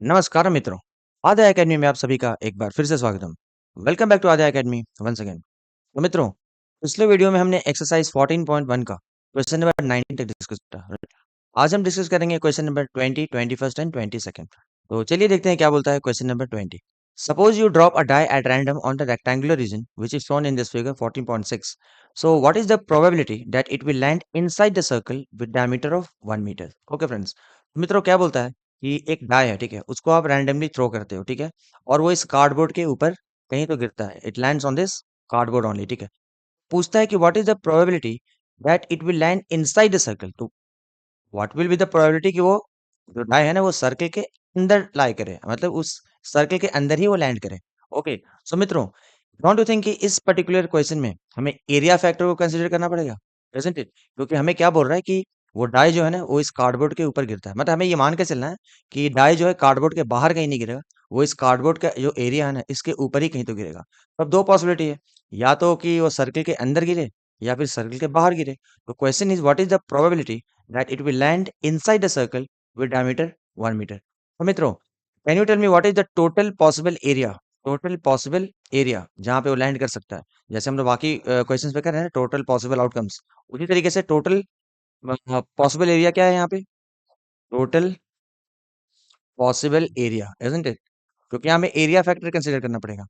नमस्कार मित्रों, आद्या एकेडमी में आप सभी का एक बार फिर से स्वागतम। Welcome back to Aadya academy once again. तो मित्रों, पिछले वीडियो में हमने एक्सरसाइज 14.1 का क्वेश्चन नंबर 19 तक डिस्कस किया। राइट? आज हम डिस्कस करेंगे question number 20, 21st and 22nd। तो चलिए देखते हैं क्या बोलता है question number 20। Suppose you drop a die at random on the rectangular region which is shown in this figure 14.6। So what is the probability that it will land inside the circle with diameter of 1 metre. Okay friends, मित्रों क्या बोलता है कि एक die है, ठीक है, उसको आप रैंडमली थ्रो करते हो, ठीक है, और वो इस कार्डबोर्ड के ऊपर कहीं तो गिरता है। It lands on this cardboard only, ठीक है। पूछता है कि what is the probability that it will land inside the circle. तो what will be the probability कि वो जो डाई है ना वो सर्कल के अंदर लाई करे, मतलब उस सर्कल के अंदर ही वो लैंड करे। ओके, सो मित्रों, डोंट यू थिंक कि इस पर्टिकुलर क्वेश्चन में हमें एरिया फैक्टर को कंसीडर करना पड़ेगा, इजंट इट? क्योंकि हमें क्या बोल रहा है कि वो डाई जो है ना वो इस कार्डबोर्ड के ऊपर गिरता है, मतलब हमें ये मान के चलना है कि डाई जो है कार्डबोर्ड के बाहर कहीं नहीं गिरेगा, वो इस कार्डबोर्ड का जो एरिया है ना इसके ऊपर ही कहीं तो गिरेगा। तो अब दो पॉसिबिलिटी है, या तो कि वो सर्कल के अंदर गिरे या फिर सर्कल के बाहर गिरे। तो question is what is the probability that it will land inside the circle with diameter 1 meter. तो मित्रों, can you tell me what is the total possible area? Total possible area जहां पे वो लैंड कर सकता है, जैसे हम लोग बाकी क्वेश्चंस पे कर रहे हैं टोटल पॉसिबल आउटकम्स, उसी तरीके से टोटल पॉसिबल एरिया क्या है यहाँ पे? Total possible area, isn't it? क्योंकि हमें एरिया फैक्टर कंसीडर करना पड़ेगा।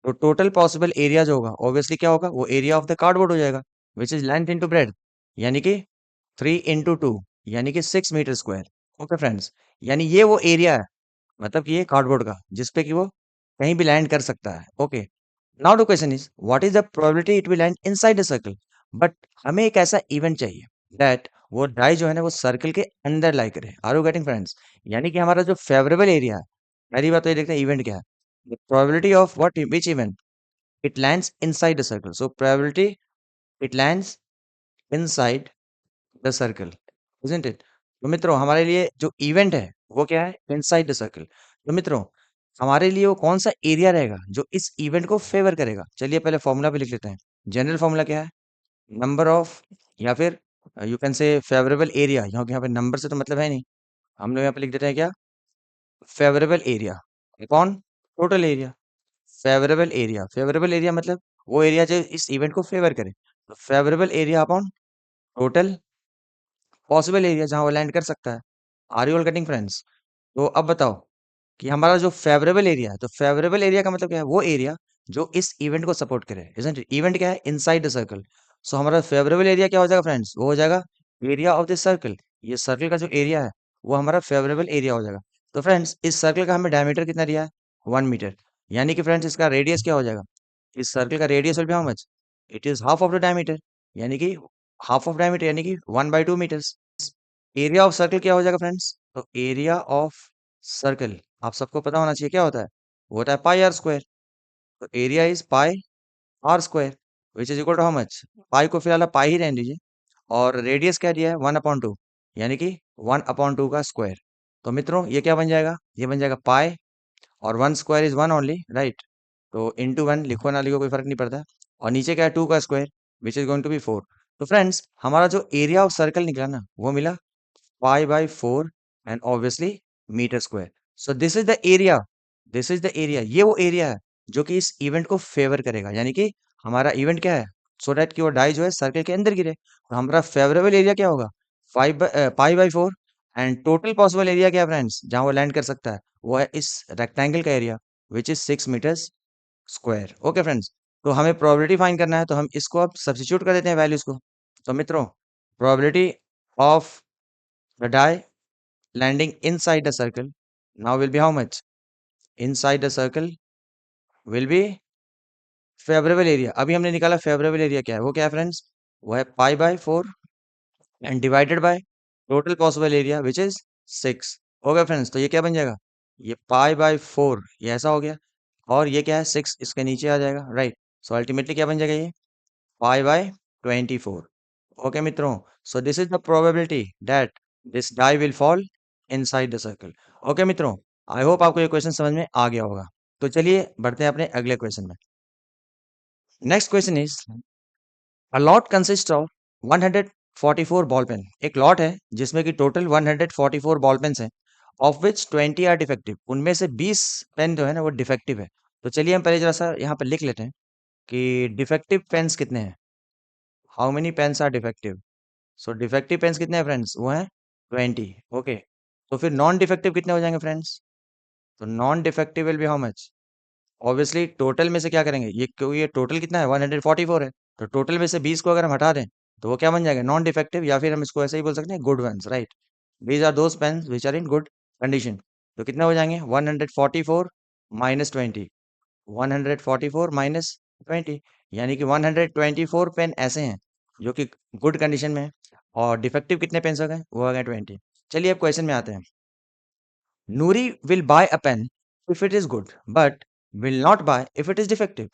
तो टोटल पॉसिबल एरिया जो होगा ऑब्वियसली क्या होगा, वो एरिया ऑफ द कार्डबोर्ड हो जाएगा, which is length into breadth, यानी कि 3 into 2, यानी कि 6 मीटर स्क्वायर। ओके फ्रेंड्स, यानी ये वो एरिया है, मतलब कि ये कार्डबोर्ड का जिसपे कि वो कहीं भी लैंड कर सकता है। Okay, now the question is what is the probability it will land inside the circle. But हमें एक ऐसा इवेंट चाहिए दैट वो डाई जो है ना वो सर्कल के अंदर लाई करे। Are you getting friends? यानी कि हमारा जो फेवरेबल एरिया है, पहली बात तो ये देखते हैं इवेंट क्या है। The probability of what, which event it lands inside the circle. So probability it lands inside the circle, isn't it? तो मित्रों हमारे लिए जो इवेंट है वो क्या है? Inside the circle. तो मित्रों हमारे लिए वो कौन सा एरिया रहेगा जो इस इवेंट को फेवर करेगा? चलिए पहले फॉर्मूला पे लिख लेते हैं। जनरल फॉर्मूला क्या है? नंबर ऑफ, या फिर you can say favourable area, यहाँ पे नंबर से तो मतलब है नहीं, हम लोग यहाँ पे लिख देते हैं क्या? Favourable area upon total area. Favourable area मतलब वो एरिया जो इस इवेंट को फेवर करे। तो favourable area upon total possible area जहां वो लैंड कर सकता है। Are you all getting friends? तो अब बताओ कि हमारा जो फेवरेबल एरिया है, तो फेवरेबल एरिया का मतलब क्या है? वो एरिया जो इस इवेंट को सपोर्ट करे, इजंट इट? इवेंट क्या है? Inside the circle. सो हमारा फेवरेबल एरिया क्या हो जाएगा फ्रेंड्स? वो हो जाएगा एरिया ऑफ दिस सर्कल। ये सर्कल का जो एरिया है वो हमारा फेवरेबल एरिया हो जाएगा। तो फ्रेंड्स इस सर्कल का हमें डायमीटर कितना दिया है? 1 मीटर। यानी कि फ्रेंड्स इसका रेडियस क्या हो जाएगा? इस सर्कल का radius will be how much? It is half of the diameter, यानी कि हाफ ऑफ डायमीटर यानी कि 1/2 मीटर्स। एरिया ऑफ सर्कल क्या हो जाएगा फ्रेंड्स? तो एरिया ऑफ सर्कल आप सबको पता होना चाहिए क्या होता है? वो होता है पाई आर स्क्वायर। तो area is pi R square which is equal to how much? Pi को फिलहाल आप पाई ही रहने दीजिए, और रेडियस क्या दिया है? 1/2, यानी कि 1/2 का स्क्वायर। तो मित्रों ये क्या बन जाएगा? ये बन जाएगा पाई, और 1 स्क्वायर इज 1 ओनली, राइट? तो इंटू 1 लिखो ना लिखो कोई फर्क नहीं पड़ता। और नीचे क्या है? 2 का square which is going to be 4। तो फ्रेंड्स हमारा जो एरिया ऑफ सर्कल निकला ना वो मिला पाई/4 and obviously metre square. So this is the area, this is the area, ये वो एरिया है जो कि इस इवेंट को फेवर करेगा। यानी कि हमारा इवेंट क्या है? सो दैट कि वो डाई जो है सर्कल के अंदर गिरे। तो हमारा फेवरेबल एरिया क्या होगा? पाई/4। एंड टोटल पॉसिबल एरिया क्या है फ्रेंड्स जहां वो लैंड कर सकता है? वो है इस रेक्टेंगल का area which is 6 metres square. Okay friends, तो हमें प्रोबेबिलिटी फाइंड करना है, तो हम इसको अब सब्स्टिट्यूट कर देते हैं वैल्यूज को। तो मित्रों probability of the die landing inside the circle now will be how much? Inside the circle will be favorable area। अभी हमने निकाला फेवरेबल एरिया क्या है, वो क्या है फ्रेंड्स? वो है पाई/4 and divided by total possible area which is 6। हो गया फ्रेंड्स? तो ये क्या बन जाएगा? ये पाई/4 ये ऐसा हो गया, और ये क्या है? 6 इसके नीचे आ जाएगा, राइट? सो अल्टीमेटली क्या बन जाएगा? ये पाई/24। ओके मित्रों, so this is the probability that this die will fall inside the circle. Okay मित्रों, आई होप आपको ये क्वेश्चन समझ में आ गया होगा। तो चलिए बढ़ते हैं अपने अगले क्वेश्चन में। Next question is a lot consist of 144 ball pen. एक लॉट है जिसमें कि टोटल 144 बॉल पेन्स हैं, ऑफ विच 20 आर डिफेक्टिव, उनमें से 20 पेन जो है ना वो डिफेक्टिव है। तो चलिए हम पहले जरा सा यहाँ पे लिख लेते हैं कि डिफेक्टिव पेन्स कितने हैं, how many pens are defective. So defective pens कितने हैं फ्रेंड्स, वो हैं 20। ओके, तो फिर नॉन डिफेक्टिव कितने हो जाएंगे फ्रेंड्स, तो non defective will be how much, obviously total में से क्या करेंगे, ये क्योंकि ये टोटल कितना है 144 है, तो टोटल में से 20 को अगर हम हटा दें तो वो क्या बन जाएगा, नॉन डिफेक्टिव, या फिर हम इसको ऐसे ही बोल सकते हैं good ones, right. These are those pens which are in good condition. तो कितने हो जाएंगे 144 माइनस 20, 144 माइनस 20, यानी कि 124 पेन ऐसे हैं जो कि गुड कंडीशन में है, और डिफेक्टिव कितने पेन्स हो गए, वो हो गए 20। चलिए अब क्वेश्चन में आते हैं। Noori will buy a pen if it is good but will not buy if it is defective.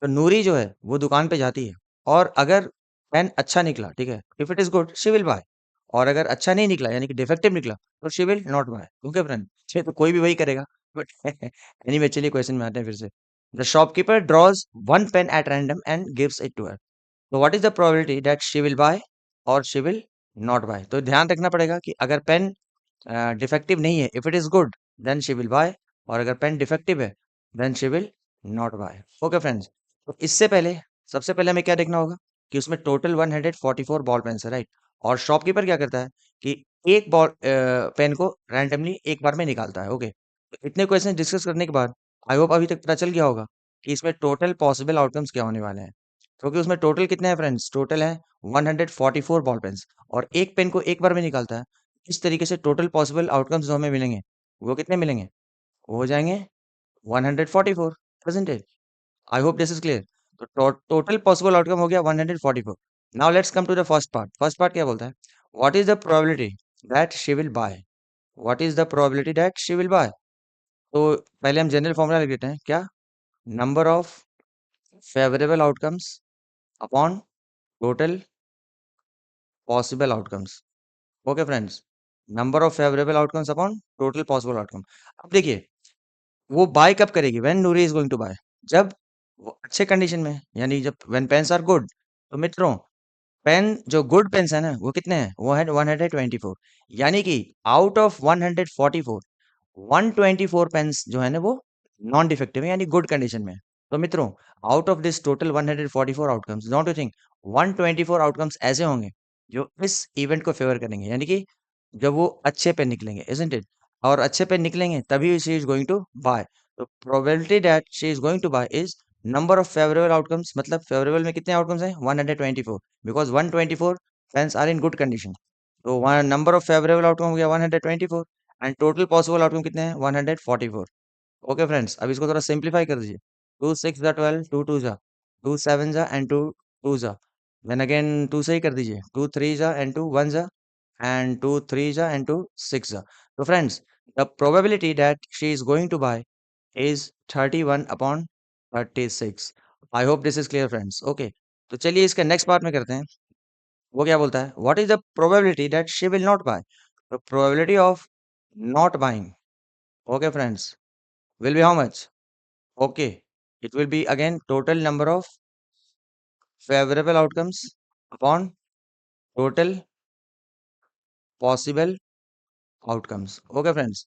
तो नूरी जो है वो दुकान पे जाती है, और अगर पेन अच्छा निकला, ठीक है, if it is good she will buy, और अगर अच्छा नहीं निकला यानी कि डिफेक्टिव निकला तो she will not buy. Okay friend, ये तो कोई भी वही करेगा, बट एनीवे चलिए क्वेश्चन में आते हैं फिर से। The shopkeeper draws one pen at random and gives it to her, तो what is the probability that she will buy or she will not buy. तो ध्यान रखना पड़ेगा कि अगर पेन डिफेक्टिव नहीं है, if it is good then she will buy, और अगर पेन डिफेक्टिव है then she will not buy. Okay friends, तो इससे पहले सबसे पहले हमें क्या देखना होगा कि उसमें टोटल 144 बॉल पेन्स है, राइट। और शॉपकीपर क्या करता है कि एक बॉल पेन को रैंडमली एक बार में निकालता है। ओके, तो इतने क्वेश्चन डिस्कस करने के बाद आई होप अभी तक पता चल गया होगा कि इसमें टोटल पॉसिबल आउटकम्स क्या होने वाले हैं, क्योंकि उसमें टोटल कितने हैं फ्रेंड्स, टोटल है 144 बॉल पेन्स, और एक पेन को एक बार में निकालता है। इस तरीके से टोटल पॉसिबल आउटकम्स जो हमें मिलेंगे वो कितने मिलेंगे, वो हो जाएंगे 144, isn't it? I hope this is clear. तो टोटल पॉसिबल आउटकम हो गया 144। Now let's come to the first part. First part क्या बोलता है, what is the probability that she will buy, what is the probability that she will buy. तो पहले हम general formula लिख देते हैं, क्या, number of favourable outcomes upon total possible outcomes. Okay friends, number of favourable outcomes upon total possible outcome. अब देखिए वो बाय कब करेगी, when Noori is going to buy, जब वो अच्छे कंडीशन में है, यानी जब व्हेन पेन्स आर गुड। तो मित्रों पेन जो गुड पेन्स है ना वो कितने हैं, वो है 124, यानी कि आउट ऑफ 144 124 पेन्स जो है ना वो नॉन डिफेक्टिव है, यानी गुड कंडीशन में है। तो मित्रों out of this total 144 outcomes, don't you think 124 outcomes ऐसे होंगे जो इस इवेंट को फेवर करेंगे, यानी कि जब वो अच्छे पेन निकलेंगे, इजंट इट, और अच्छे पेन निकलेंगे तभी she is going to buy. तो probability that she is going to buy is number of favourable outcomes, मतलब फेवरेबल में कितने आउटकम्स हैं 124, because 124 pens are in good condition. तो नंबर ऑफ फेवरेबल आउटकम हो गया 124, एंड टोटल पॉसिबल आउटकम कितने हैं 144। ओके फ्रेंड्स, अब इसको थोड़ा सिंप्लीफाई कर दीजिए, 2 6 जा 12, 2 2 जा 2 7 जा एंड 2 2 जा, देन अगेन 2 से ही कर दीजिए, 2 3 जा एंड 2 1 जा एंड 2 3 जा एंड 2 6 जा। तो friends the probability that she is going to buy is 31 upon 36। I hope this is clear friends. Okay, तो चलिए इसका नेक्स्ट पार्ट में करते हैं। वो क्या बोलता है, what is the probability that she will not buy. The probability of not buying, okay friends, will be how much? Okay, it will be again total number of favorable outcomes upon total possible outcomes. Okay friends,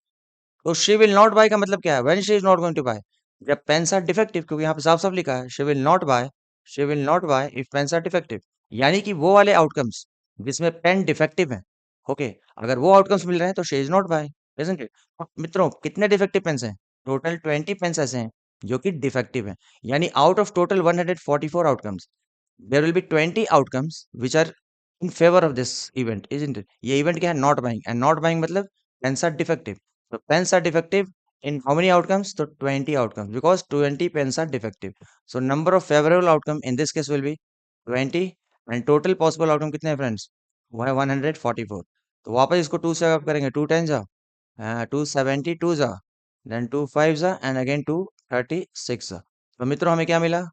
तो she will not buy का मतलब क्या है, when she is not going to buy, जब pens are defective, क्योंकि यहाँ पे साफ साफ लिखा है she will not buy, she will not buy if pens are defective, यानी कि वो वाले आउटकम्स जिसमें पेन डिफेक्टिव है, ओके, अगर वो आउटकम्स मिल रहे हैं तो she is not buy, isn't it? मित्रों कितने डिफेक्टिव पेन्स हैं, टोटल 20 पेन्स ऐसे हैं जो कि डिफेक्टिव हैं, यानी out of total 144 outcomes there will be 20 outcomes which are in favor of this event, isn't it? ये event क्या है, not buying, and not buying मतलब pens are defective, so pens are defective in how many outcomes, so 20 outcomes, because 20 pens are defective, so number of favorable outcome in this case will be 20, and total possible outcome कितने हैं friends, वो है 144। तो वापस इसको 2 से अगर करेंगे, 2 10 जा 272 जा, देन 2 5 जा एंड अगेन 2 36 जा। तो मित्रों हमें क्या मिला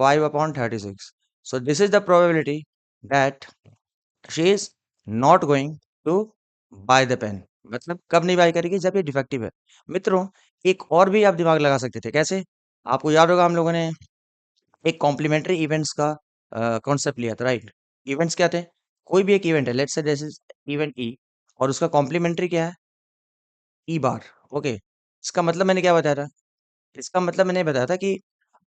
5 upon 36। So this is the probability that she is not going to buy the pen। मतलब कब नहीं बाय करेगी, जब ये डिफेक्टिव है। मित्रों एक और भी आप दिमाग लगा सकते थे, कैसे, आपको याद होगा हम लोगों ने एक कॉम्प्लीमेंट्री इवेंट्स का कॉन्सेप्ट लिया था, राइट। इवेंट्स क्या थे, कोई भी एक इवेंट है, let's say this is event E, और उसका कॉम्प्लीमेंट्री क्या है, ई बार। ओके, इसका मतलब मैंने क्या बताया था? इसका मतलब मैंने बताया था कि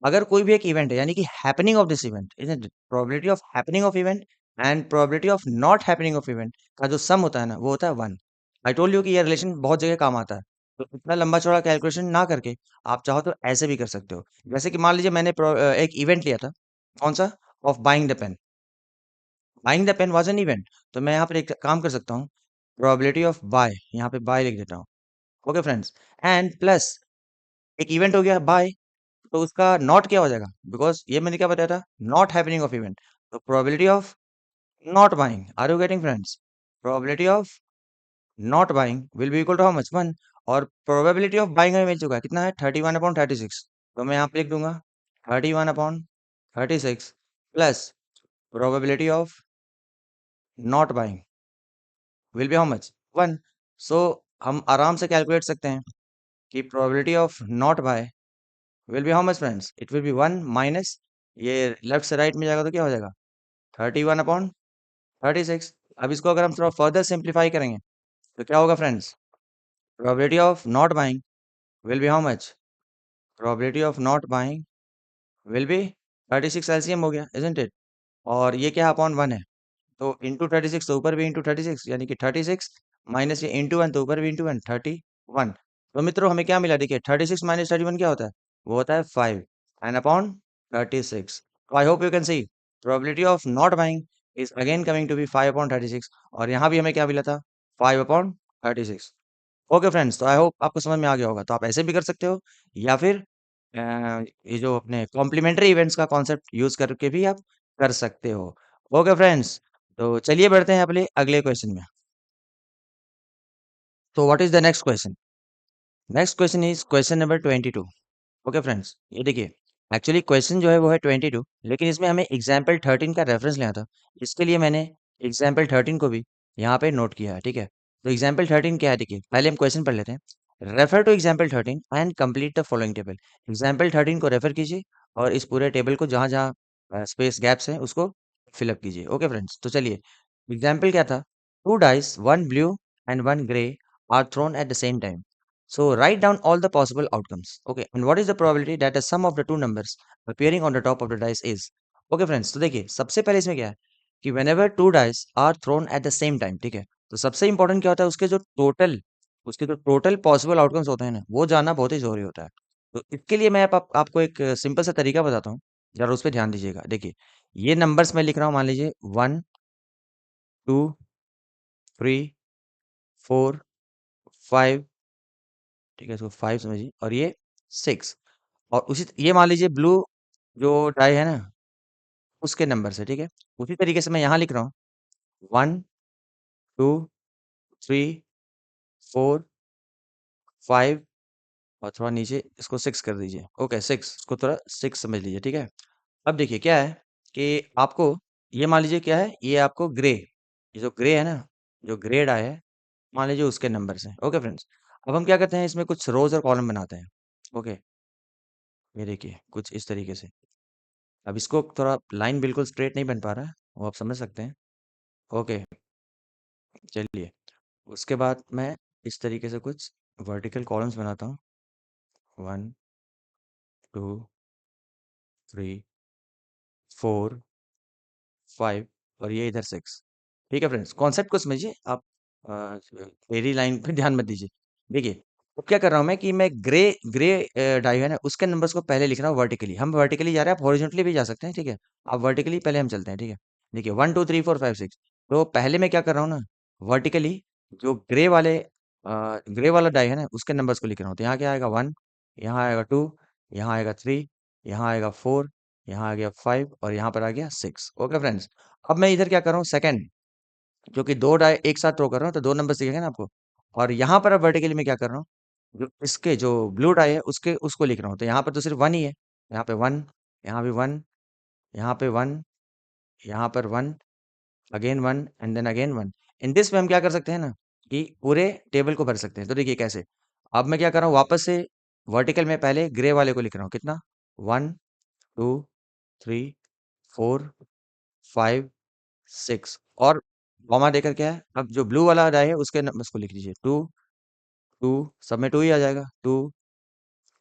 अगर कोई भी एक इवेंट है यानी कि happening of this event isn't it? Probability of happening of event and probability of not happening of event का जो सम होता है ना, वो होता है 1। आई टोल्ड यू कि ये रिलेशन बहुत जगह काम आता है। तो इतना लंबा-चौड़ा कैलकुलेशन ना करके आप चाहो तो ऐसे भी कर सकते हो। जैसे कि मान लीजिए मैंने एक इवेंट लिया था, कौन-सा? Of buying the pen. Buying the pen was an event. तो मैं यहाँ पर एक काम कर सकता हूँ, प्रोबेबिलिटी ऑफ बाय, यहाँ पे बाय लिख देता हूँ। ओके फ्रेंड्स, एंड प्लस एक इवेंट हो गया बाय, तो उसका नॉट क्या हो जाएगा? बिकॉज़ ये मैंने क्या बताया था? Not happening of event. तो probability of not buying, are you getting friends? Probability of not buying will be equal to how much? 1। और प्रोबेबिलिटी ऑफ बाइंग हमें मिल चुका है, कितना है? 31/36। तो मैं यहाँ पे लिख दूँगा 31/36 plus probability of not buying will be how much? 1। So हम आराम से कैलकुलेट सकते हैं कि probability of not buy will be how much friends? It will be 1 minus, ये लेफ्ट से राइट में जाएगा तो क्या हो जाएगा? 31/36। अब इसको अगर हम थोड़ा फर्दर सिंप्लीफाई करेंगे तो क्या होगा friends? Probability of not buying will be how much? Probability of not buying will B 36 LCM हो गया, इज़न्ट इट? और ये क्या अपॉन 1 है, तो इंटू 36 तो ऊपर भी इंटू 36 यानी कि 36 माइनस ये इंटू 1 तो ऊपर भी इंटू 1 31। तो मित्रों हमें क्या मिला? देखिए 36 माइनस 31 क्या होता है? वो होता है 5 एंड अपॉन 36। तो I hope you can see probability of not buying is again coming to be 5 upon 36। और यहाँ भी हमें क्या मिला था? 5 अपॉन 36। ओके फ्रेंड्स, तो आई होप आपको समझ में आ गया होगा। तो आप ऐसे भी कर सकते हो या फिर ये जो अपने कॉम्प्लीमेंट्री इवेंट्स का कॉन्सेप्ट यूज करके भी आप कर सकते हो। ओके फ्रेंड्स, तो चलिए बढ़ते हैं अपने अगले क्वेश्चन में। तो what is the next question? Next question is question number 22। Okay friends, ये देखिए, एक्चुअली क्वेश्चन जो है वो है 22, लेकिन इसमें हमें एग्जाम्पल 13 का रेफरेंस लेना था। इसके लिए मैंने एग्जाम्पल 13 को भी यहाँ पे नोट किया है, ठीक है? तो एग्जाम्पल 13 क्या है? देखिए, पहले हम क्वेश्चन पढ़ लेते हैं। Refer to example 13 and complete the following table. Example 13 को रेफर कीजिए और इस पूरे टेबल को जहाँ जहाँ स्पेस गैप्स हैं उसको फिलअप कीजिए। ओके फ्रेंड्स, तो चलिए, एग्जाम्पल क्या था? Two dice, one blue and one grey are thrown at the same time. So write down all the possible outcomes. Okay, and what is the probability that the sum of the two numbers appearing on the top of the dice is? Okay friends, तो देखिए सबसे पहले इसमें क्या है कि whenever two dice are thrown at the same time, ठीक है, तो सबसे इंपॉर्टेंट क्या होता है? उसके जो टोटल पॉसिबल आउटकम्स होते हैं ना, वो जानना बहुत ही जरूरी होता है। तो इसके लिए मैं आपको एक सिंपल सा तरीका बताता हूँ, जरा उस पर ध्यान दीजिएगा। देखिए, ये नंबर्स मैं लिख रहा हूँ, मान लीजिए 1, 2, 3, 4, 5, ठीक है, इसको 5 समझिए, और ये 6। और उसी ये मान लीजिए ब्लू जो डाई है ना, उसके नंबर से, ठीक है। उसी तरीके से मैं यहाँ लिख रहा हूँ 1, 2, 3, 4, 5 और थोड़ा नीचे इसको 6 कर दीजिए। ओके 6, इसको थोड़ा 6 समझ लीजिए, ठीक है। अब देखिए क्या है कि आपको ये मान लीजिए क्या है, ये आपको ग्रे, ये जो ग्रे है ना, जो ग्रे डाई है, मान लीजिए उसके नंबर से। ओके फ्रेंड्स, अब हम क्या करते हैं, इसमें कुछ रोज और कॉलम बनाते हैं। ओके, ये देखिए कुछ इस तरीके से। अब इसको थोड़ा लाइन बिल्कुल स्ट्रेट नहीं बन पा रहा है, वो आप समझ सकते हैं। ओके, चलिए, उसके बाद मैं इस तरीके से कुछ वर्टिकल कॉलम्स बनाता हूँ। 1, 2, 3, 4, 5 और ये इधर 6। ठीक है फ्रेंड्स, कॉन्सेप्ट को समझिए आप। अ, मेरी लाइन पे ध्यान मत दीजिए। देखिए, अब क्या कर रहा हूँ मैं कि मैं ग्रे ग्रे डाई है ना, उसके नंबर्स को पहले लिख रहा हूँ वर्टिकली। हम वर्टिकली जा रहे हैं, आप हॉरिजॉन्टली भी जा सकते हैं, ठीक है। आप वर्टिकली पहले हम चलते हैं, ठीक है। देखिए 1, 2, 3, 4, 5, 6। तो पहले मैं क्या कर रहा हूँ ना, वर्टिकली जो ग्रे वाला डाई है ना, उसके नंबर्स को लिख रहा हूँ। तो यहाँ क्या आएगा? 1, यहाँ आएगा 2, यहाँ आएगा 3, यहाँ आएगा 4, यहाँ आ गया 5 और यहाँ पर आ गया 6। ओके फ्रेंड्स, अब मैं इधर क्या कर रहा हूँ, सेकंड, क्योंकि दो डाई एक साथ थ्रो कर रहा हूँ तो दो नंबर दिखेंगे ना आपको। और यहाँ पर अब वर्टिकली मैं क्या कर रहा हूँ, जो इसके जो ब्लू डाई है उसके उसको लिख रहा हूँ। तो यहाँ पर तो सिर्फ 1 ही है, यहाँ पे 1, यहाँ भी 1, यहाँ पे 1, यहाँ पर 1, again 1 and then again 1। In this में हम क्या कर सकते हैं ना कि पूरे टेबल को भर सकते हैं। तो देखिए कैसे, अब मैं क्या कर रहा हूँ, वापस से वर्टिकल में पहले ग्रे वाले को लिख रहा हूँ। कितना? 1, 2, 3, 4, 5, 6 और कॉमा देकर क्या है, अब जो ब्लू वाला डाई है उसके नंबर्स को लिख लीजिए। 2, 2, सब में 2 ही आ जाएगा। 2,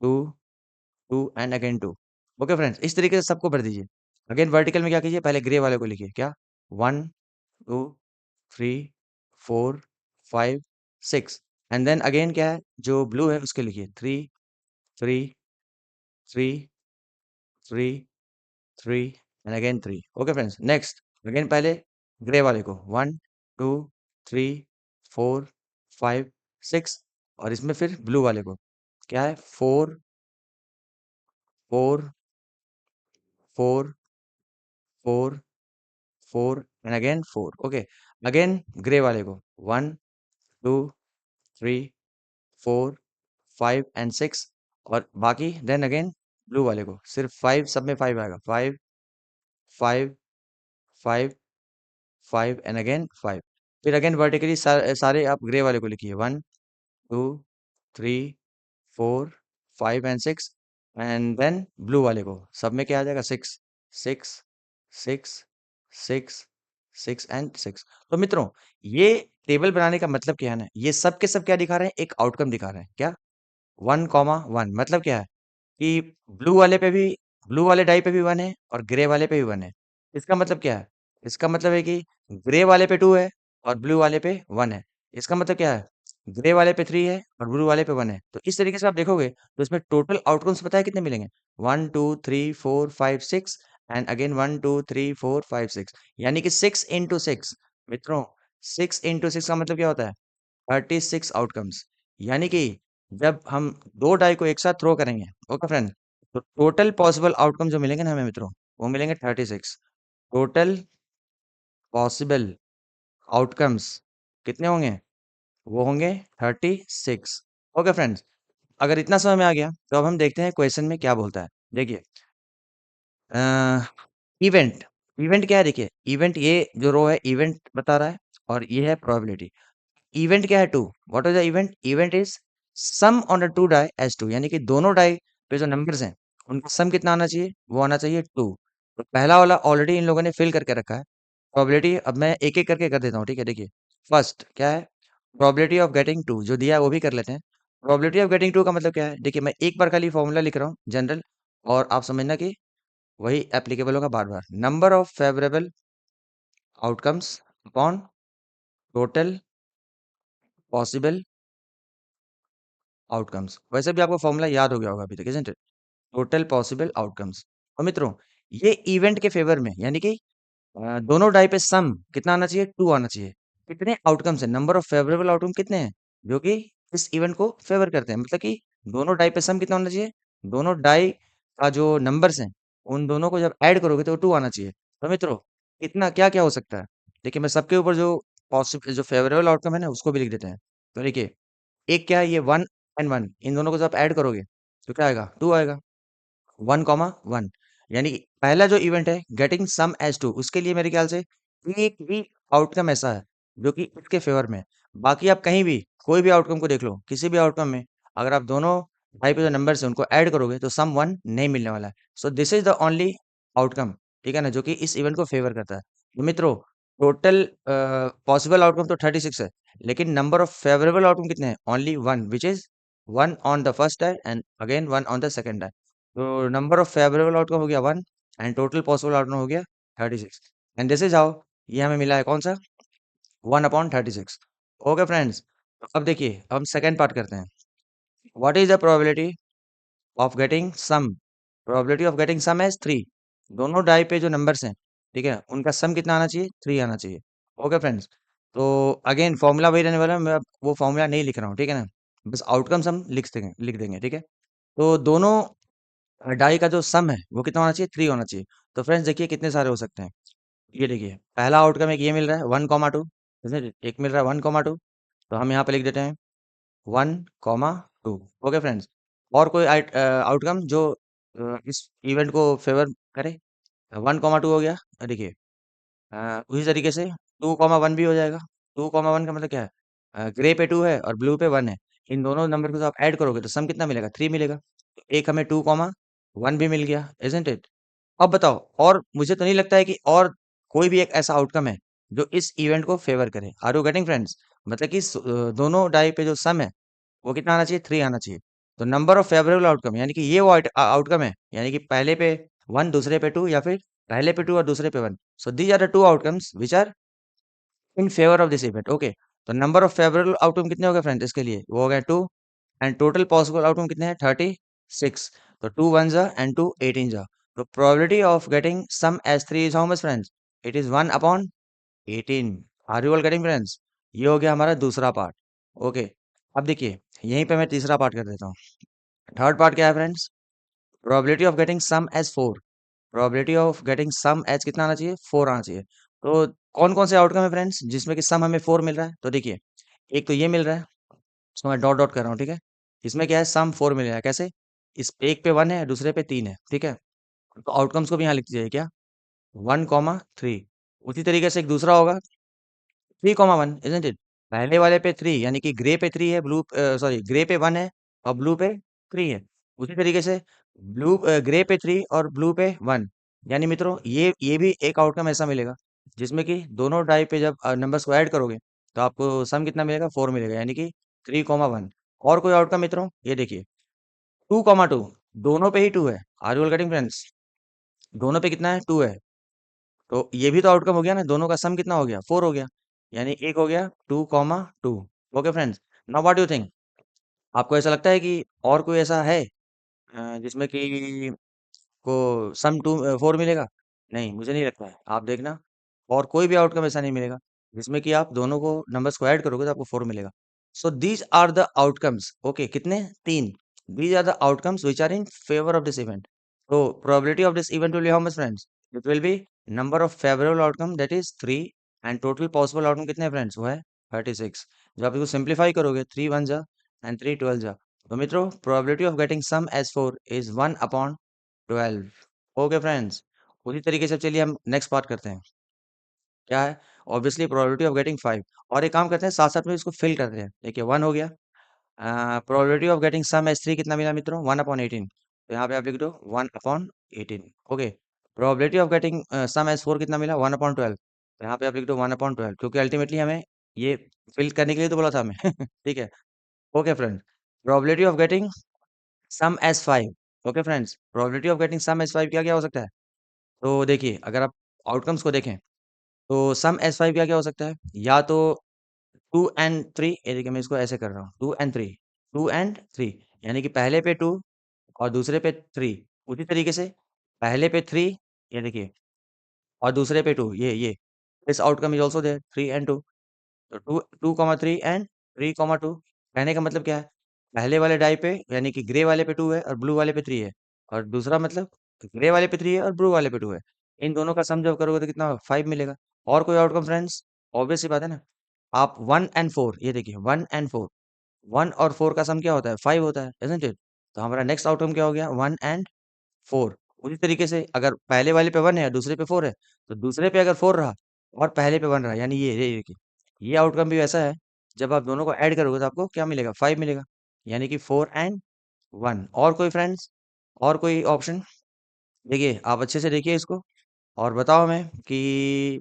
2, 2 एंड अगेन 2। ओके फ्रेंड्स, इस तरीके से सबको भर दीजिए। अगेन वर्टिकल में क्या कीजिए, पहले ग्रे वाले को लिखिए। क्या? 1, 2, 3, 4, 5, 6 एंड देन अगेन क्या है, जो ब्लू है उसके लिखिए। 3, 3, 3, 3, 3 and again 3। Okay friends, next again पहले ग्रे वाले को 1, 2, 3, 4, 5, 6 और इसमें फिर ब्लू वाले को क्या है, 4, 4, 4, 4, 4 and again 4। Okay, again grey वाले को 1, 2, 3, 4, 5 एंड 6 और बाकी देन अगेन ब्लू वाले को सिर्फ 5, सब में 5 आएगा। 5, 5, 5, 5 एंड अगेन 5। फिर अगेन वर्टिकली सारे आप ग्रे वाले को लिखिए। 1, 2, 3, 4, 5 एंड 6 एंड देन ब्लू वाले को सब में क्या आ जाएगा, 6, 6, 6, 6, 6 एंड 6। तो मित्रों, ये टेबल बनाने का मतलब क्या है ना, ये सब के सब क्या दिखा रहे हैं, एक आउटकम दिखा रहे हैं। क्या? 1, 1 मतलब क्या है कि ब्लू वाले पे भी, ब्लू वाले डाई पे भी 1 है और ग्रे वाले पे भी 1 है। इसका मतलब क्या है? इसका मतलब है कि ग्रे वाले पे 2 है और ब्लू वाले पे 1 है। इसका मतलब क्या है? ग्रे वाले पे 3 है और ब्लू वाले पे 1 है। तो इस तरीके से आप देखोगे तो इसमें टोटल आउटकम्स पता है कितने मिलेंगे? 1, 2, 3, 4, 5, 6 एंड अगेन 1, 2, 3, 4, 5, 6 यानी कि 6 इंटू 6। मित्रों, 6 इंटू 6 का मतलब क्या होता है? 36 आउटकम्स। यानी कि जब हम दो डाई को एक साथ थ्रो करेंगे, ओके फ्रेंड, तो टोटल पॉसिबल आउटकम जो मिलेंगे ना हमें मित्रों, वो मिलेंगे 36। टोटल पॉसिबल आउटकम्स कितने होंगे? वो होंगे 36। ओके फ्रेंड्स, अगर इतना समझ में आ गया तो अब हम देखते हैं क्वेश्चन में क्या बोलता है। देखिए, इवेंट, इवेंट क्या है? देखिए, इवेंट ये जो रो है इवेंट बता रहा है और ये है प्रोबेबिलिटी। इवेंट क्या है? 2। What is the event? Event is sum on the two die as 2 यानी कि दोनों डाई पे जो नंबर्स हैं उनका सम कितना आना चाहिए? वो आना चाहिए 2। तो पहला वाला ऑलरेडी इन लोगों ने फिल करके रखा है। प्रोबेबिलिटी अब मैं एक एक करके कर देता हूँ, ठीक है? देखिए, फर्स्ट क्या है? प्रोबेबिलिटी ऑफ गेटिंग 2 जो दिया है वो भी कर लेते हैं। प्रोबेबिलिटी ऑफ गेटिंग 2 का मतलब क्या है? देखिए, मैं एक बार खाली फॉर्मूला लिख रहा हूँ जनरल, और आप समझना कि वही एप्लीकेबल होगा बार बार। Number of favourable outcomes upon total possible outcomes. वैसे भी आपको फॉर्मूला याद हो गया होगा अभी तक, isn't it? Total possible outcomes. और मित्रों, ये इवेंट के फेवर में यानी कि दोनों डाई पे सम कितना आना चाहिए? 2 आना चाहिए। कितने आउटकम्स हैं? नंबर ऑफ फेवरेबल आउटकम कितने हैं जो कि इस इवेंट को फेवर करते हैं? मतलब कि दोनों डाई पे सम कितना होना चाहिए? दोनों डाई का जो नंबर्स हैं उन दोनों को जब ऐड करोगे तो 2 आना चाहिए। तो मित्रों, कितना क्या क्या हो सकता है? देखिए, मैं सबके ऊपर जो जो फेवरेबल आउटकम है ना उसको भी लिख देते हैं। तो देखिए, एक क्या है, ये 1 एंड 1 इन दोनों को जब ऐड करोगे तो क्या आएगा? 2 आएगा। 1, 1 यानी कि पहला जो इवेंट है गेटिंग सम एज 2, उसके लिए मेरे ख्याल से एक भी आउटकम ऐसा है जो कि इसके फेवर में है। बाकी आप कहीं भी कोई भी आउटकम को देख लो, किसी भी आउटकम में अगर आप दोनों भाई पे जो नंबर्स हैं उनको ऐड करोगे तो सम 1 नहीं मिलने वाला है। सो this is the only outcome, ठीक है ना, जो कि इस इवेंट को फेवर करता है। तो मित्रों, टोटल पॉसिबल आउटकम तो 36 है, लेकिन नंबर ऑफ फेवरेबल आउटकम कितने हैं? Only 1 which is 1 on the first die and again 1 on the second die. तो नंबर ऑफ फेवरेबल आउटकम हो गया 1 एंड टोटल पॉसिबल आउटकम हो गया 36 एंड दिस इज हाउ ये हमें मिला है कौन सा? 1 अपॉन 36। ओके फ्रेंड्स, तो अब देखिए, अब हम सेकंड पार्ट करते हैं। What is the probability of getting sum? Probability of getting sum as 3। दोनों डाई पे जो नंबर्स हैं, ठीक है, उनका सम कितना आना चाहिए? 3 आना चाहिए। ओके फ्रेंड्स, तो अगेन फॉर्मूला वही रहने वाला है, मैं अब वो फॉर्मूला नहीं लिख रहा हूँ, ठीक है ना, बस आउटकम्स हम लिख देंगे, ठीक है। तो दोनों डाई का जो सम है वो कितना होना चाहिए? 3 होना चाहिए। तो फ्रेंड्स देखिए कितने सारे हो सकते हैं। ये देखिए, पहला आउटकम एक ये मिल रहा है 1, 2, एक मिल रहा है 1, 2, तो हम यहाँ पे लिख देते हैं 1, 2। ओके फ्रेंड्स, और कोई आउटकम जो इस इवेंट को फेवर करे? 1, 2 हो गया। देखिए, उसी तरीके से 2, 1 भी हो जाएगा। 2, 1 का मतलब क्या है? ग्रे पे 2 है और ब्लू पे 1 है। इन दोनों नंबर को जब आप ऐड करोगे तो सम कितना मिलेगा? 3 मिलेगा। तो एक हमें 2, 1 भी मिल गया, इज़न्ट इट? अब बताओ, और मुझे तो नहीं लगता है कि और कोई भी एक ऐसा आउटकम है जो इस इवेंट को फेवर करे। Are you getting friends? मतलब कि दोनों डाई पे जो सम है वो कितना आना चाहिए? 3 आना चाहिए। तो नंबर ऑफ फेवरेबल आउटकम यानी कि ये वो आउटकम है, यानी कि पहले पे 1 दूसरे पे 2 या फिर पहले पे 2 और दूसरे पे 1। So these are the 2 outcomes which are in favour of this event. Okay, तो नंबर ऑफ फेवरेबल आउटकम कितने हो गए फ्रेंड्स इसके लिए? वो हो गए 2 एंड टोटल पॉसिबल आउटकम कितने हैं? 36। तो 2 1 जा एंड 2 18 जा। तो probability of getting sum as 3 is how much friends? It is 1 upon 18। Are you all getting friends? ये हो गया हमारा दूसरा पार्ट। ओके, अब देखिए यहीं पे मैं तीसरा पार्ट कर देता हूँ। थर्ड पार्ट क्या है friends? Probability of getting sum as 4। Probability of getting sum as कितना आना चाहिए? 4 आना चाहिए। तो कौन कौन से आउटकम है फ्रेंड्स जिसमें कि सम हमें 4 मिल रहा है? तो देखिए, एक तो ये मिल रहा है, इसको मैं डॉट डॉट कर रहा हूँ, ठीक है। इसमें क्या है? सम 4 मिल रहा है। कैसे? इस एक पे 1 है, दूसरे पे 3 है, ठीक है। तो आउटकम्स को भी यहाँ लिख दीजिए क्या? 1,3। उसी तरीके से एक दूसरा होगा 3,1, इजंट इट? पहले वाले पे 3 यानी कि ग्रे पे 3 है, ब्लू सॉरी ग्रे पे 1 है और ब्लू पे 3 है। उसी तरीके से ग्रे पे 3 और ब्लू पे 1। यानी मित्रों ये भी एक आउटकम ऐसा मिलेगा जिसमें कि दोनों डाई पे जब नंबर्स को ऐड करोगे तो आपको सम कितना मिलेगा? 4 मिलेगा, यानी कि 3,1। और कोई आउटकम मित्रों? ये देखिए 2,2, दोनों पे ही 2 है। Are you getting friends? दोनों पे कितना है? 2 है। तो ये भी तो आउटकम हो गया ना, दोनों का सम कितना हो गया? 4 हो गया। यानी एक हो गया 2,2। Okay friends, now what do you think? आपको ऐसा लगता है कि और कोई ऐसा है जिसमें कि को सम 4 मिलेगा? नहीं, मुझे नहीं लगता है। आप देखना, और कोई भी आउटकम ऐसा नहीं मिलेगा जिसमें कि आप दोनों को नंबर्स को ऐड करोगे तो आपको 4 मिलेगा। So these are the outcomes. Okay, कितने? 3। These are the outcomes which are in favour of this event. तो probability of this event will be how much friends? It will be number of favourable outcome that is 3 and total possible outcome कितने हैं friends? वो है 36। जब आप इसको simplify करोगे 3 1 जा एंड 3 12 जा। तो मित्रों probability of getting sum as 4 is 1 upon 12। Okay friends, उसी तरीके से चलिए हम नेक्स्ट पार्ट करते हैं। क्या है? Obviously probability of getting 5। और एक काम करते हैं, साथ साथ में इसको फिल करते हैं। देखिए 1 हो गया। Probability of getting sum as 3 कितना मिला मित्रों? 1 अपॉन 18। तो यहाँ पे आप लिख दो 1 upon 18। Okay, probability of getting sum as 4 कितना मिला? 1 अपॉन 12। तो यहाँ पे आप लिख दो 1 अपॉन 12, क्योंकि अल्टीमेटली हमें ये फिल करने के लिए तो बोला था हमें। ठीक है। Okay friend, probability of getting sum as 5। Okay friends, probability of getting sum as 5 क्या क्या हो सकता है? तो देखिए, अगर आप आउटकम्स को देखें तो सम एस फाइव क्या क्या हो सकता है? या तो 2 and 3। ये देखिए मैं इसको ऐसे कर रहा हूँ, 2 and 3। 2 and 3 यानी कि पहले पे 2 और दूसरे पे 3। उसी तरीके से पहले पे 3, ये देखिए, और दूसरे पे 2। ये this outcome is also there 3 and 2। तो 2 2,3 एंड 3,2। कहने का मतलब क्या है? पहले वाले डाई पे यानी कि ग्रे वाले पे 2 है और ब्लू वाले पे 3 है, और दूसरा मतलब ग्रे वाले पे 3 है और ब्लू वाले पे 2 है। इन दोनों का सम जब करोगे तो कितना? 5 मिलेगा। और कोई आउटकम फ्रेंड्स? ऑब्वियस सी बात है ना। आप 1 and 4, ये देखिए 1 and 4, 1 और 4 का सम क्या होता है? 5 होता है, isn't it? तो हमारा नेक्स्ट आउटकम क्या हो गया? 1 and 4। उसी तरीके से अगर पहले वाले पे 1 है दूसरे पे 4 है, तो दूसरे पे अगर 4 रहा और पहले पे 1 रहा, यानी ये देखिए, ये आउटकम भी वैसा है। जब आप दोनों को ऐड करोगे तो आपको क्या मिलेगा? 5 मिलेगा, यानी कि 4 and 1। और कोई फ्रेंड्स? और कोई ऑप्शन? देखिए आप अच्छे से देखिए इसको और बताओ हमें कि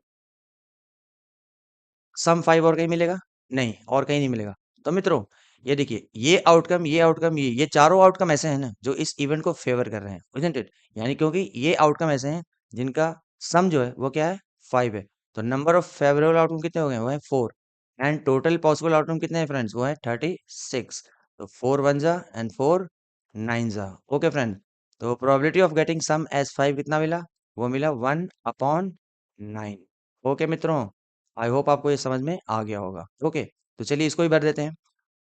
सम 5 और कहीं मिलेगा? नहीं, और कहीं नहीं मिलेगा। तो मित्रों ये देखिए, ये चारों आउटकम ऐसे हैं ना जो इस इवेंट को फेवर कर रहे हैं, isn't it? यानी क्योंकि ये आउटकम ऐसे हैं जिनका सम जो है वो क्या है? 5 है। तो नंबर ऑफ फेवरेबल आउटकम कितने हो गए? वो है 4 एंड टोटल पॉसिबल आउटकम कितने हैं फ्रेंड्स? वो है 36। तो 4 1 जा एंड 4 9 जा। ओके फ्रेंड, तो probability of getting sum as 5 कितना मिला? वो मिला 1 अपॉन 9। ओके मित्रों, आई होप आपको ये समझ में आ गया होगा। ओके, तो चलिए इसको भी भर देते हैं।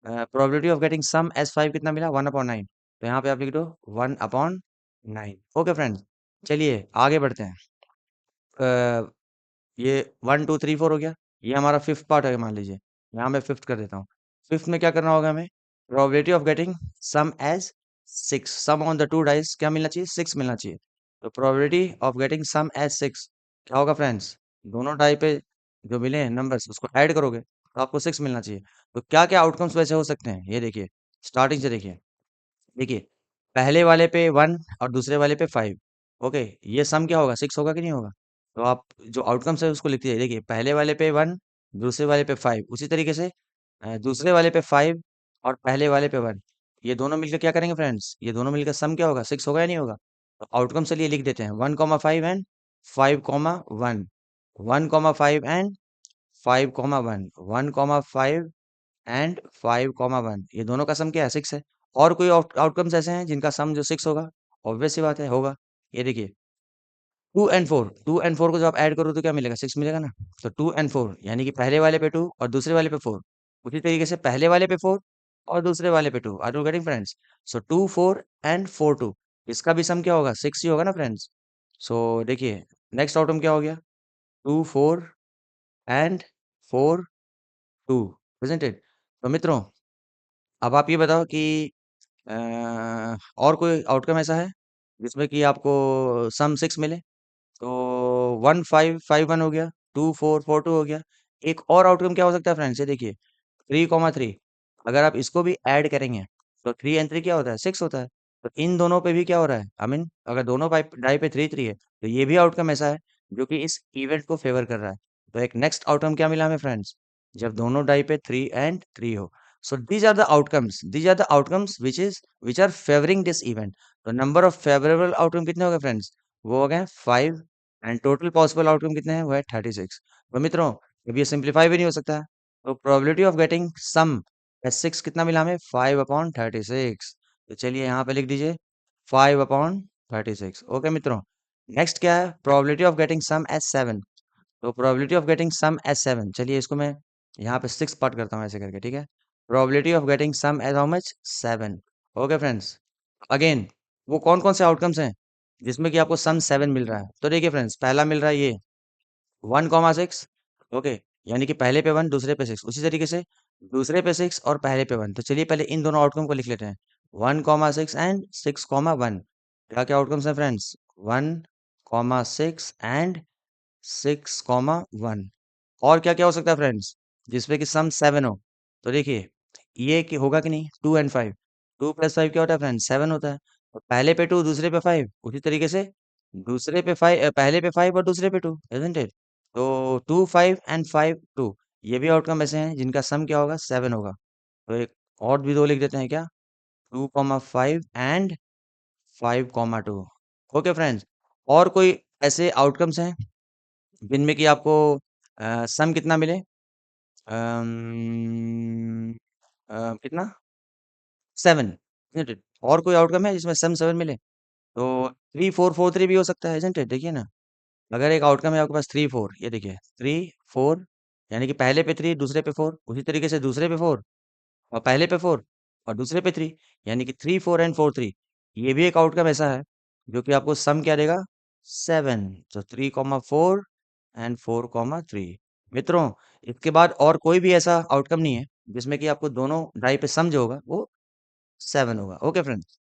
Probability of getting sum as 5 कितना मिला? 1/9। तो यहाँ पे आप लिख दो 1/9। ओके फ्रेंड्स, चलिए आगे बढ़ते हैं। अ, ये 1 2 3 4 हो गया। ये हमारा फिफ्थ पार्ट है, मान लीजिए। यहाँ मैं फिफ्थ कर देता हूँ। फिफ्थ में क्या करना होगा हमें? Probability of getting sum as 6। Sum on the two dice क्या मिलना चाहिए? 6 मिलना चाहिए। तो probability of getting sum as 6 क्या होगा फ्रेंड्स? दोनों डाई पे जो मिले हैं नंबर्स उसको ऐड करोगे तो आपको 6 मिलना चाहिए। तो क्या क्या आउटकम्स वैसे हो सकते हैं? ये देखिए, स्टार्टिंग से देखिए। देखिए, पहले वाले पे 1 और दूसरे वाले पे 5। ओके, ये सम क्या होगा? 6 होगा कि नहीं होगा? तो आप जो आउटकम्स है उसको लिख दीजिए। देखिए, पहले वाले पे 1, दूसरे वाले पे 5। उसी तरीके से दूसरे वाले पे 5 और पहले वाले पे 1। ये दोनों मिलकर क्या करेंगे फ्रेंड्स? ये दोनों मिलकर सम क्या होगा? 6 होगा या नहीं होगा? तो आउटकम चलिए लिख देते हैं, 1,5 एंड 5,1, 1,5 एंड 5,1, 1,5 एंड 5,1, ये दोनों का सम क्या है? 6 है। और कोई आउटकम्स ऐसे हैं जिनका सम जो 6 होगा? ऑब्वियस सी बात है, होगा। ये देखिए, 2 एंड 4 को जब आप ऐड करो तो क्या मिलेगा? 6 मिलेगा ना। तो 2 एंड 4 यानी कि पहले वाले पे 2 और दूसरे वाले पे 4, उसी तरीके से पहले वाले पे 4 और दूसरे वाले पे 2। Are you getting friends? So 2, 4 and 4, 2, इसका भी सम क्या होगा? 6 ही होगा ना फ्रेंड्स। सो देखिए, नेक्स्ट आउटकम क्या हो गया? 2, 4 एंड 4, 2, इजंट इट? तो मित्रों, अब आप ये बताओ कि अ, और कोई आउटकम ऐसा है जिसमें कि आपको सम 6 मिले? तो 1,5,5,1 हो गया, 2,4,4,2 हो गया। एक और आउटकम क्या हो सकता है फ्रेंड्स? ये देखिए, 3,3, अगर आप इसको भी ऐड करेंगे तो 3 एंड 3 क्या होता है? 6 होता है। तो इन दोनों पे भी क्या हो रहा है? आई मीन अगर दोनों पाइप डाई पे 3 3 है तो ये भी आउटकम ऐसा है जो कि इस इवेंट को फेवर कर रहा है। तो एक नेक्स्ट आउटकम क्या मिला हमें फ्रेंड्स? जब दोनों डाई पे 3 एंड 3 हो। So these are the outcomes which are favouring this event. तो नंबर ऑफ फेवरेबल आउटकम कितने हो गए फ्रेंड्स? वो हो गए 5, एंड टोटल पॉसिबल आउटकम कितने हैं? वो है 36। तो मित्रों, अब ये सिंप्लीफाई भी नहीं हो सकता है। तो probability of getting sum as 6 कितना मिला हमें? 5/36। तो चलिए यहाँ पे लिख दीजिए 5/36। ओके मित्रों, नेक्स्ट क्या है? Probability of getting sum as 7। तो probability of getting sum as 7, चलिए इसको मैं यहाँ पे 6 पार्ट करता हूँ ऐसे करके, ठीक है? Probability of getting sum as how much? 7। Okay friends, again वो कौन कौन से आउटकम्स हैं जिसमें कि आपको सम 7 मिल रहा है? तो देखिए फ्रेंड्स, पहला मिल रहा है ये 1,6। ओके, यानी कि पहले पे 1 दूसरे पे 6, उसी तरीके से दूसरे पे 6 और पहले पे 1। तो चलिए पहले इन दोनों आउटकम को लिख लेते हैं, 1,6 एंड 6,1। क्या क्या आउटकम्स हैं फ्रेंड्स? 1,6 एंड 6,1। और क्या क्या हो सकता है फ्रेंड्स जिसपे कि सम 7 हो? तो देखिए, ये कि होगा कि नहीं? 2 एंड 5, 2 + 5 क्या होता है फ्रेंड्स? 7 होता है। और पहले पे 2 दूसरे पे 5, उसी तरीके से दूसरे पे 5, पहले पे 5 और दूसरे पे 2, इजंट इट? तो 2, 5 एंड 5, 2, ये भी आउटकम ऐसे हैं जिनका सम क्या होगा? 7 होगा। तो एक और भी दो लिख देते हैं क्या? 2,5 एंड 5,2। ओके फ्रेंड्स, और कोई ऐसे आउटकम्स हैं जिनमें कि आपको सम कितना मिले? कितना? 7, इजंट इट? और कोई आउटकम है जिसमें सम 7 मिले? तो 3, 4, 4, 3 भी हो सकता है, इजंट इट? देखिए ना, अगर एक आउटकम है आपके पास 3, 4, ये देखिए 3, 4, यानी कि पहले पे 3 दूसरे पे 4, उसी तरीके से दूसरे पे 4 और पहले पे 4 और दूसरे पे 3, यानी कि 3, 4 एंड 4, 3, ये भी एक आउटकम ऐसा है जो कि आपको सम क्या देगा? 7। तो 3,4 एंड 4,3। मित्रों, इसके बाद और कोई भी ऐसा आउटकम नहीं है जिसमें कि आपको दोनों ढाई पे सम जो होगा वो 7 होगा। Okay friends,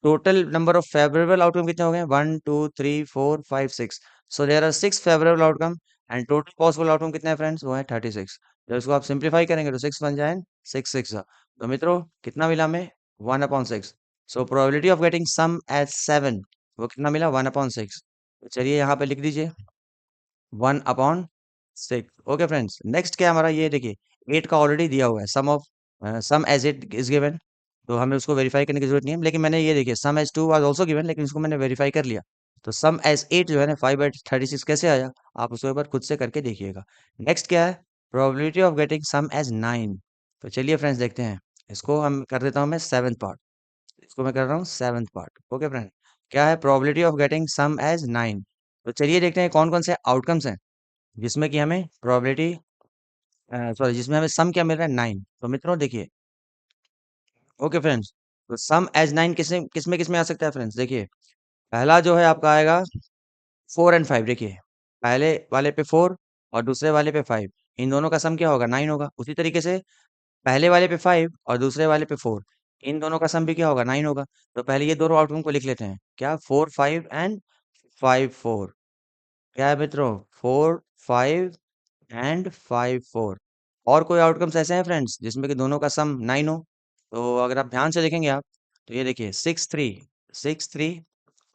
total number of favourable outcome कितने हो गए? 1, 2, 3, 4, 5, 6। So there are 6 favourable outcome and total possible outcome कितने हैं फ्रेंड्स? वो है 36। जब इसको आप सिंप्लीफाई करेंगे तो 6 बन जाए, 6 6 जा। तो मित्रों, कितना मिला हमें? 1/6। So probability of getting sum as 7, वो कितना मिला? 1/6। तो चलिए यहाँ पे लिख दीजिए 1/6। ओके फ्रेंड्स, नेक्स्ट क्या है हमारा? ये देखिए, 8 का ऑलरेडी दिया हुआ है, सम एज इट इज गिवन। तो हमें उसको वेरीफाई करने की जरूरत नहीं है, लेकिन मैंने ये देखिए सम एज 2 वाज आल्सो गिवन, लेकिन इसको मैंने वेरीफाई कर लिया। तो सम एज 8 जो है ना, 5/36 कैसे आया? आप उसको एक बार खुद से करके देखिएगा। नेक्स्ट क्या है? Probability of getting sum as 9। तो चलिए फ्रेंड्स देखते हैं, इसको हम कर देता हूँ मैं 7th पार्ट। इसको मैं कर रहा हूँ 7th पार्ट। ओके फ्रेंड, क्या है? Probability of getting sum as 9। तो चलिए देखते हैं कौन कौन से आउटकम्स हैं जिसमें कि हमें प्रोबेबिलिटी सॉरी, जिसमें हमें सम क्या मिल रहा है? 9। तो मित्रों देखिए, ओके फ्रेंड्स, तो सम एज 9 किसमें आ सकता है फ्रेंड्स? देखिए, पहला जो है आपका आएगा 4 एंड 5। देखिए, पहले वाले पे 4 और दूसरे वाले पे 5, इन दोनों का सम क्या होगा? 9 होगा। उसी तरीके से पहले वाले पे 5 और दूसरे वाले पे 4, इन दोनों का सम भी क्या होगा? 9 होगा। तो पहले ये दोनों आउटकम को लिख लेते हैं क्या? 4, 5 एंड 5, 4। क्या है मित्रों? 4, 5 एंड 5, 4। और कोई आउटकम्स ऐसे हैं फ्रेंड्स जिसमें कि दोनों का सम 9 हो? तो अगर आप ध्यान से देखेंगे आप, तो ये देखिए 6 3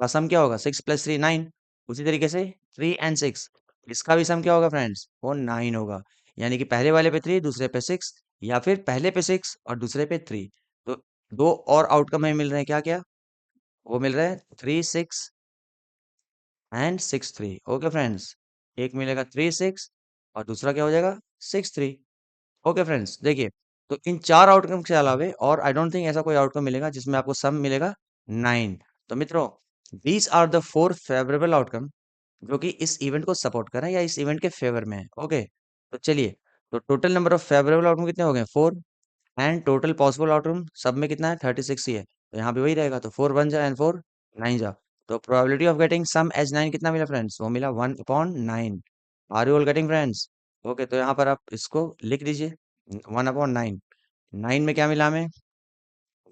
का सम क्या होगा? 6 + 3 9। उसी तरीके से 3 एंड 6, इसका भी सम क्या होगा फ्रेंड्स? वो 9 होगा। यानी कि पहले वाले पे 3 दूसरे पे 6, या फिर पहले पे 6 और दूसरे पे 3। तो दो और आउटकम हमें मिल रहे हैं, क्या क्या? वो मिल रहा है 3 6 एंड 6 3। ओके फ्रेंड्स, एक मिलेगा 3 6 और दूसरा क्या हो जाएगा 6 3। ओके फ्रेंड्स, देखिए, तो इन चार आउटकम के अलावे और आई डोंट थिंक ऐसा कोई आउटकम मिलेगा जिसमें आपको सम मिलेगा 9। तो मित्रों, these are the four favourable outcome जो कि इस इवेंट को सपोर्ट कर रहे हैं या इस इवेंट के फेवर में है। ओके, तो चलिए, तो total number of favourable outcome कितने हो गए? 4। एंड टोटल पॉसिबल आउटकम सब में कितना है? 36 ही है, तो यहाँ भी वही रहेगा। तो 4 1 जा एंड 4 9 जा। तो probability of getting sum as 9 कितना मिला फ्रेंड्स? वो मिला 1/9। Are you all getting friends? Okay, तो यहाँ पर आप इसको लिख दीजिए, 1/9। 9 में क्या मिला हमें?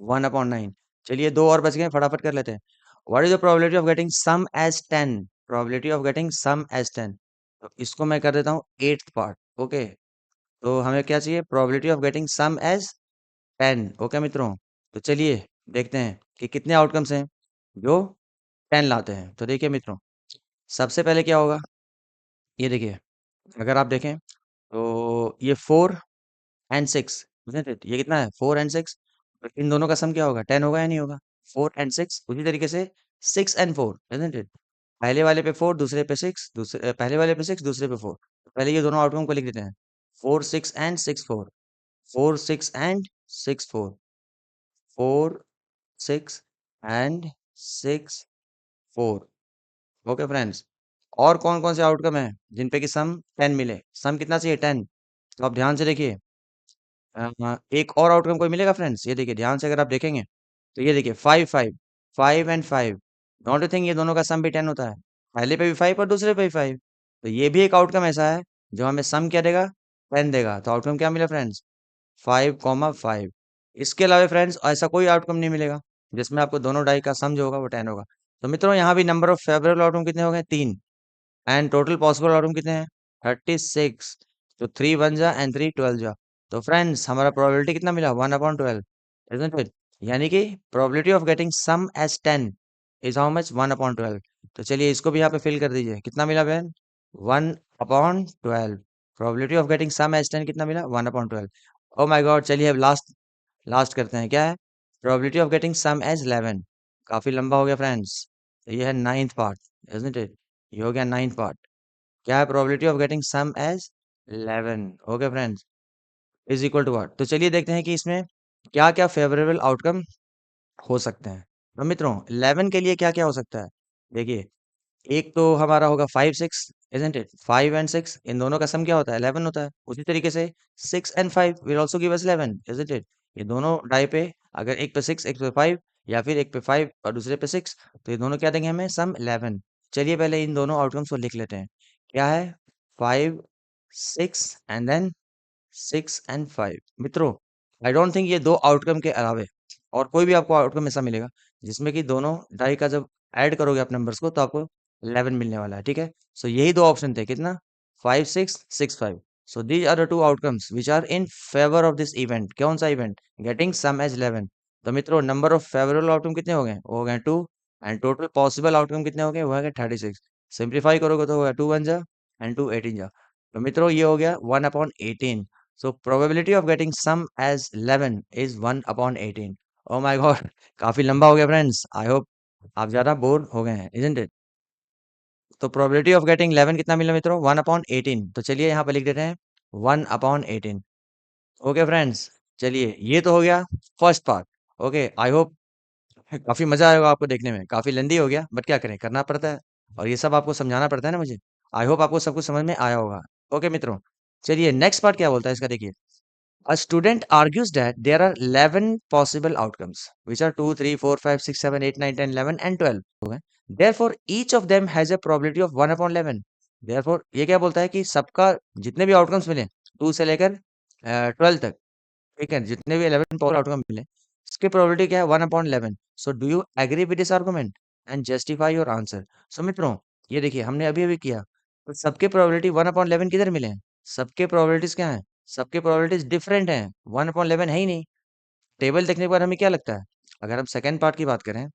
1/9। चलिए, दो और बच गए, फटाफट कर लेते हैं। What is the probability of getting sum as 10? Probability of getting sum as 10, तो इसको मैं कर देता हूँ 8th पार्ट। ओके, तो हमें क्या चाहिए? Probability of getting sum as 10। Okay मित्रों, तो चलिए देखते हैं कि कितने आउटकम्स हैं जो 10 लाते हैं। तो देखिए मित्रों, सबसे पहले क्या होगा, ये देखिए, अगर आप देखें तो ये 4 एंड 6, ये कितना है? 4 एंड 6। तो इन दोनों का सम क्या होगा? 10 होगा या नहीं होगा? 4 एंड 6। उसी तरीके से 6 एंड 4, इजंट इट? पहले वाले पे 4, दूसरे पे 6, पहले वाले पे 6, दूसरे पे 4। पहले ये दोनों आउटकम को लिख देते हैं, 4 6 and 6 4। 4 6 and 6 4। 4 6 and 6 4। Okay friends, और कौन कौन से आउटकम है जिन पे कि सम 10 मिले? सम कितना चाहिए? 10। तो आप ध्यान से देखिए, एक और आउटकम कोई मिलेगा फ्रेंड्स? ये देखिए ध्यान से, अगर आप देखेंगे तो ये देखिए 5 5, 5 एंड 5। डोंट यू थिंक ये दोनों का सम भी 10 होता है? पहले पे भी 5 और दूसरे पे भी 5। तो ये भी एक आउटकम ऐसा है जो हमें सम क्या देगा? 10 देगा। तो आउटकम क्या मिला फ्रेंड्स? 5,5। इसके अलावा फ्रेंड्स ऐसा कोई आउटकम नहीं मिलेगा जिसमें आपको दोनों डाई का सम जो होगा वो 10 होगा। तो मित्रों, यहाँ भी नंबर ऑफ फेवरेबल आउटकम कितने हो गए? 3। एंड टोटल पॉसिबल आउटकम कितने हैं? 36। तो 3 1 जा एंड 3 12 जा। तो फ्रेंड्स, हमारा प्रोबेबिलिटी कितना मिला? 1/12, इजंट इट? यानी कि probability of getting sum as 10 how how मच? 1/12। तो चलिए इसको भी यहाँ पे फिल कर दीजिए, कितना मिला बहन? 1/12। Probability of getting sum as 10 कितना मिला? 1/12। ओ माय गॉड, चलिए अब लास्ट लास्ट करते हैं, क्या है? Probability of getting sum as 11। काफी लंबा हो गया फ्रेंड्स, तो ये है 9th पार्ट, इजंट इट? ये हो गया 9th पार्ट। क्या है? Probability of getting sum as 11। Okay friends, is equal to what? तो चलिए देखते हैं कि इसमें क्या क्या फेवरेबल आउटकम हो सकते हैं। तो मित्रों, 11 के लिए क्या क्या हो सकता है? देखिए, एक तो हमारा होगा 5 6, इजंट इट? 5 एंड 6 इन दोनों का सम क्या होता है? 11 होता है। उसी तरीके से 6 and 5 will also give us 11, isn't it? ये दोनों डाई पे, अगर एक पे 6 एक पे 5, या फिर एक पे 5 और दूसरे पे 6, तो ये दोनों क्या देंगे हमें? सम 11। चलिए पहले इन दोनों आउटकम्स को लिख लेते हैं। क्या है? 5 6 एंड देन 6 एंड 5। मित्रों, आई डोंट थिंक ये दो आउटकम के अलावे और कोई भी आपको आउटकम ऐसा मिलेगा जिसमें कि दोनों डाई का जब ऐड करोगे आप नंबर्स को तो आपको 11 मिलने वाला है, ठीक है? सो यही दो ऑप्शन थे, कितना? 5 6 6 5। So these are the two outcomes which are in favour of this event. कौन सा इवेंट? Getting sum as 11। तो मित्रों, नंबर ऑफ फेवरेबल आउटकम कितने हो गए? वो हो गए 2। एंड टोटल पॉसिबल आउटकम कितने हो गए? वो हो गए 36। सिंप्लीफाई करोगे तो होगा 2 1 जा एंड 2 18 जा। तो मित्रों, ये हो गया 1/18। So probability of getting sum as 11 is 1/18. Oh my god, काफी लंबा हो गया फ्रेंड्स। आई होप आप ज्यादा बोर हो गए हैं, isn't it? तो प्रोबेबिलिटी ऑफ गेटिंग 11 कितना मिला मित्रों? 1/18। तो चलिए यहाँ पे लिख देते हैं 1/18। ओके फ्रेंड्स, चलिए ये तो हो गया first part. Okay, I hope काफी मजा आएगा आपको देखने में। काफी लेंदी हो गया, बट क्या करें, करना पड़ता है। और ये सब आपको समझाना पड़ता है ना मुझे। आई होप आपको सब कुछ समझ में आया होगा। ओके मित्रों, चलिए नेक्स्ट पार्ट क्या बोलता है इसका, देखिए। A student argues that there are 11 possible outcomes, which are 2, 3, 4, 5, 6, 7, 8, 9, 10, 11, and 12. हो गए। Therefore, each of them has a probability of 1/11. Therefore, ये क्या बोलता है कि सबका जितने भी आउटकम्स मिले 2 से लेकर 12 तक, ठीक है, जितने भी 11 पॉसिबल आउटकम मिले, इसकी प्रोबेबिलिटी क्या है? 1/11। So do you agree with this argument and justify your answer? So मित्रों, ये देखिए हमने अभी अभी किया, तो सबके प्रोबेबिलिटी 1/11 किधर मिले हैं? सबके प्रोबेबिलिटीज क्या हैं? सबके प्रोबेबिलिटीज डिफरेंट हैं, 1/11 है ही नहीं। टेबल देखने के बाद हमें क्या लगता है? अगर हम सेकंड पार्ट की बात करें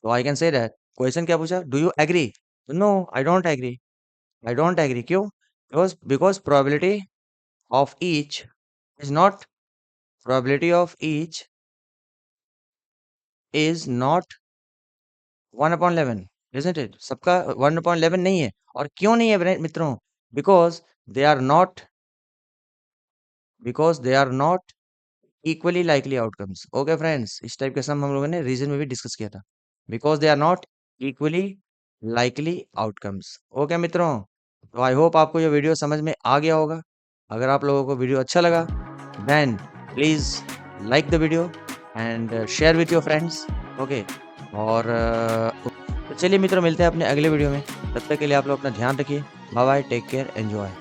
तो I can say that, question क्या पूछा? Do you agree? No, I don't agree. I don't agree, क्यों? Because because probability of each is not probability of each is not 1/11, isn't it? सबका 1/11 नहीं है। और क्यों नहीं है मित्रों? Because they are not because they are not equally likely outcomes. Okay friends, इस टाइप के सम हम लोगों ने रीजन में भी डिस्कस किया था। Because they are not equally likely outcomes. Okay मित्रों, तो आई होप आपको ये वीडियो समझ में आ गया होगा। अगर आप लोगों को वीडियो अच्छा लगा then please like the video and share with your friends. Okay, और तो चलिए मित्रों, मिलते हैं अपने अगले वीडियो में। तब तक के लिए आप लोग अपना ध्यान रखिए। Bye bye, take care, enjoy.